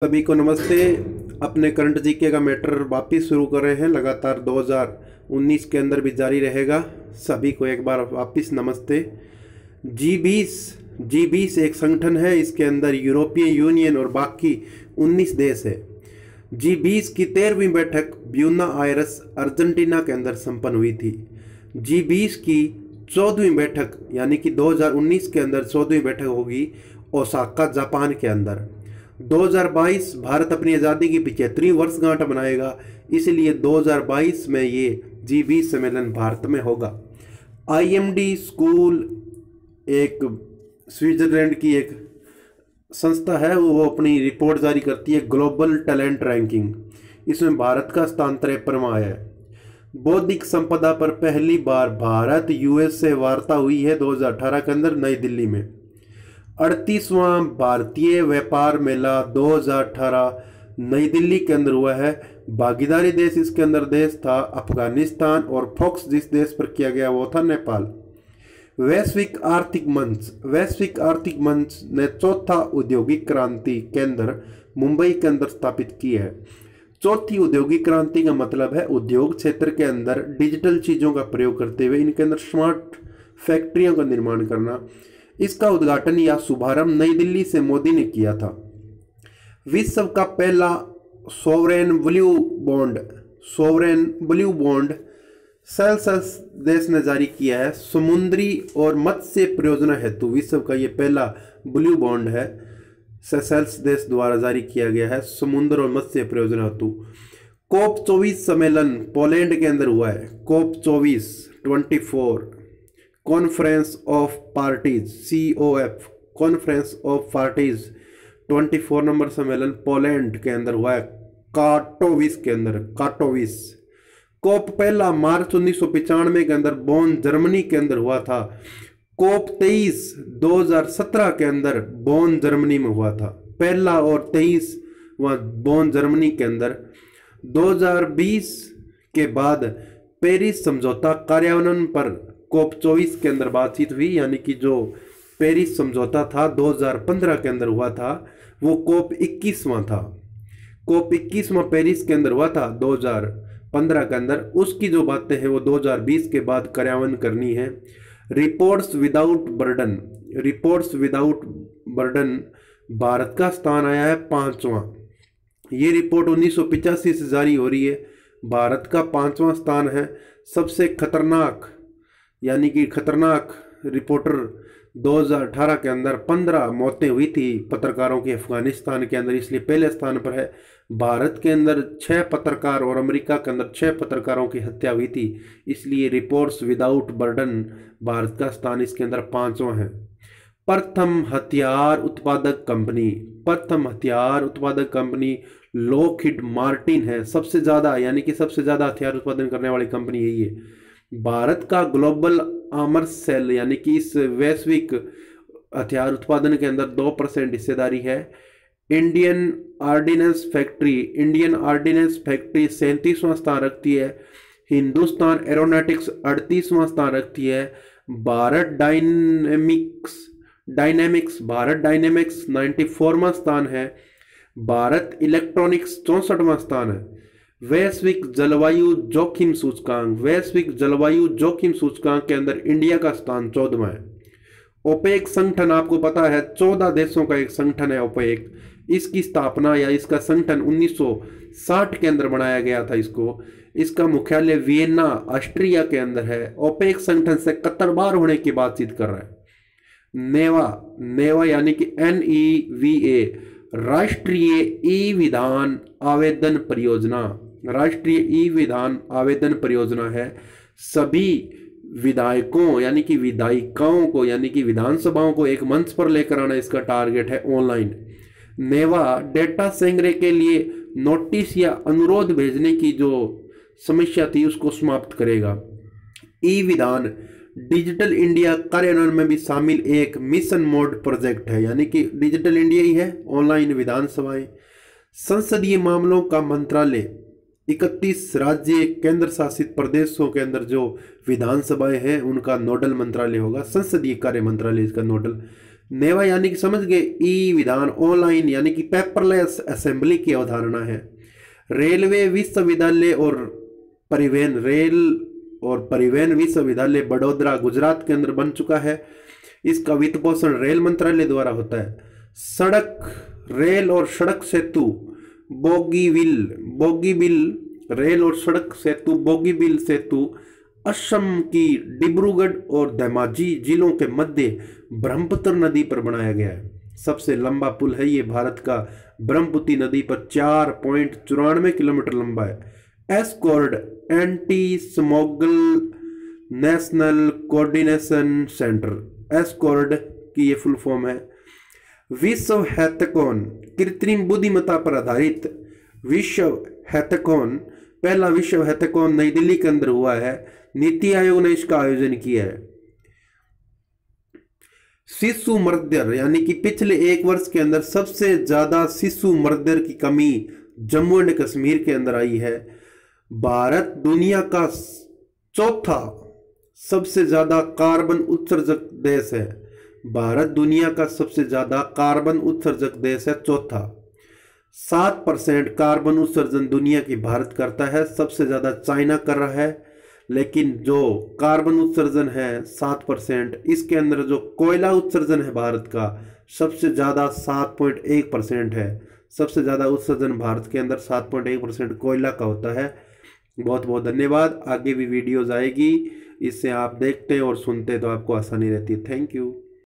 सभी को नमस्ते। अपने करंट जीके का मैटर वापिस शुरू कर रहे हैं। लगातार 2019 के अंदर भी जारी रहेगा। सभी को एक बार वापिस नमस्ते। जी20 एक संगठन है। इसके अंदर यूरोपियन यूनियन और बाकी 19 देश है। जी20 की 13वीं बैठक ब्यूनस आयर्स अर्जेंटीना के अंदर संपन्न हुई थी। जी20 की 14वीं बैठक यानी कि 2019 के अंदर 14वीं बैठक होगी ओसाका जापान के अंदर। 2022 भारत अपनी आज़ादी की 75वीं वर्षगांठ मनाएगा, इसलिए 2022 में ये जी20 सम्मेलन भारत में होगा। IMD स्कूल एक स्विट्जरलैंड की एक संस्था है, वो अपनी रिपोर्ट जारी करती है ग्लोबल टैलेंट रैंकिंग। इसमें भारत का स्थान 53वां है। बौद्धिक संपदा पर पहली बार भारत US से वार्ता हुई है 2018 के अंदर नई दिल्ली में। 38वां भारतीय व्यापार मेला 2018 नई दिल्ली के अंदर हुआ है। भागीदारी देश इसके अंदर देश था अफगानिस्तान और फोकस जिस देश पर किया गया वो था नेपाल। वैश्विक आर्थिक मंच ने चौथा औद्योगिक क्रांति केंद्र मुंबई के अंदर स्थापित की है। चौथी औद्योगिक क्रांति का मतलब है उद्योग क्षेत्र के अंदर डिजिटल चीज़ों का प्रयोग करते हुए इनके अंदर स्मार्ट फैक्ट्रियों का निर्माण करना। इसका उद्घाटन या शुभारंभ नई दिल्ली से मोदी ने किया था। विश्व का पहला सोवरेन ब्लू बॉन्ड सेल्सियस देश ने जारी किया है। समुद्री और मत्स्य परियोजना हेतु विश्व का ये पहला ब्लू बॉन्ड है, सेशेल्स देश द्वारा जारी किया गया है समुद्र और मत्स्य परियोजना हेतु। COP24 सम्मेलन पोलैंड के अंदर हुआ है। COP24 conference of parties COF conference of parties 24 number सम्मेलन पोलैंड के अंदर हुआ है, काटोविस के अंदर। COP पहला मार्च 1995 के अंदर बोन जर्मनी के अंदर हुआ था। COP23 2017 के अंदर बोन जर्मनी में हुआ था। पहला और 23 वह बोन जर्मनी के अंदर। 2020 के बाद पेरिस समझौता कार्यान्वयन पर COP24 के अंदर बातचीत हुई, यानी कि जो पेरिस समझौता था 2015 के अंदर हुआ था वो COP21वां था। COP21वां पेरिस के अंदर हुआ था 2015 के अंदर। उसकी जो बातें हैं वो 2020 के बाद कार्यान्वयन करनी है। रिपोर्ट्स विदाउट बर्डन भारत का स्थान आया है 5वां। ये रिपोर्ट 1985 से जारी हो रही है। भारत का 5वां स्थान है। सबसे खतरनाक यानी कि खतरनाक रिपोर्टर 2018 के अंदर 15 मौतें हुई थी पत्रकारों की अफगानिस्तान के अंदर, इसलिए पहले स्थान पर है। भारत के अंदर 6 पत्रकार और अमेरिका के अंदर 6 पत्रकारों की हत्या हुई थी, इसलिए रिपोर्ट्स विदाउट बर्डन भारत का स्थान इसके अंदर 5वां है। प्रथम हथियार उत्पादक कंपनी लॉकहीड मार्टिन है। सबसे ज़्यादा यानी कि सबसे ज़्यादा हथियार उत्पादन करने वाली कंपनी यही है। भारत का ग्लोबल आर्मर्स सेल यानी कि इस वैश्विक हथियार उत्पादन के अंदर 2% हिस्सेदारी है। इंडियन ऑर्डिनेंस फैक्ट्री 37वां स्थान रखती है। हिंदुस्तान एरोनॉटिक्स 38वां स्थान रखती है। भारत डायनेमिक्स 94वां स्थान है। भारत इलेक्ट्रॉनिक्स 64वां स्थान है। वैश्विक जलवायु जोखिम सूचकांक के अंदर इंडिया का स्थान 14वां है। ओपेक संगठन आपको पता है 14 देशों का एक संगठन है ओपेक। इसकी स्थापना या इसका संगठन 1960 के अंदर बनाया गया था। इसका मुख्यालय वियना ऑस्ट्रिया के अंदर है। ओपेक संगठन से कतरबार होने की बातचीत कर रहा है। नेवा यानी कि NEVA राष्ट्रीय ई विधान आवेदन परियोजना है। सभी विधायकों यानी कि विधानसभाओं को एक मंच पर लेकर आना इसका टारगेट है। ऑनलाइन नेवा डेटा संग्रह के लिए नोटिस या अनुरोध भेजने की जो समस्या थी उसको समाप्त करेगा। ई विधान डिजिटल इंडिया कार्यान्वयन में भी शामिल एक मिशन मोड प्रोजेक्ट है, यानी कि डिजिटल इंडिया ही है। ऑनलाइन विधानसभाएं, संसदीय मामलों का मंत्रालय 31 राज्य केंद्र शासित प्रदेशों के अंदर जो विधानसभाएं हैं उनका नोडल मंत्रालय होगा। संसदीय कार्य मंत्रालय इसका नोडल। नेवा यानी कि समझ गए ई विधान, ऑनलाइन यानी कि पेपरलेस असेंबली की अवधारणा है। रेलवे विश्वविद्यालय और परिवहन विश्वविद्यालय बड़ौदा गुजरात के अंदर बन चुका है। इसका वित्त पोषण रेल मंत्रालय द्वारा होता है। सड़क, रेल और सड़क सेतु बोगीबिल रेल और सड़क सेतु बोगीबिल सेतु असम की डिब्रूगढ़ और धेमाजी जिलों के मध्य ब्रह्मपुत्र नदी पर बनाया गया है। सबसे लंबा पुल है ये भारत का, ब्रह्मपुत्री नदी पर 4.94 किलोमीटर लंबा है। Escort anti smuggle national coordination centre, escort की ये फुल फॉर्म है। विश्व हैकाथॉन, कृत्रिम बुद्धिमत्ता पर आधारित विश्व हैकाथॉन, पहला विश्व हैकाथॉन नई दिल्ली के अंदर हुआ है। नीति आयोग ने इसका आयोजन किया है। शिशु मृत्यु यानी कि पिछले 1 वर्ष के अंदर सबसे ज्यादा शिशु मृत्यु की कमी जम्मू एंड कश्मीर के अंदर आई है। भारत दुनिया का चौथा सबसे ज्यादा कार्बन उत्सर्जक देश है। भारत दुनिया का सबसे ज्यादा कार्बन उत्सर्जक देश है, चौथा। 7% कार्बन उत्सर्जन दुनिया की भारत करता है, सबसे ज्यादा चाइना कर रहा है। लेकिन जो कार्बन उत्सर्जन है 7%, इसके अंदर जो कोयला उत्सर्जन है भारत का सबसे ज़्यादा 7.1% है। सबसे ज़्यादा उत्सर्जन भारत के अंदर 7.1% कोयला का होता है। बहुत बहुत धन्यवाद। आगे भी वीडियोज़ आएगी, इससे आप देखते हैं और सुनते हैं तो आपको आसानी रहती है। Thank you.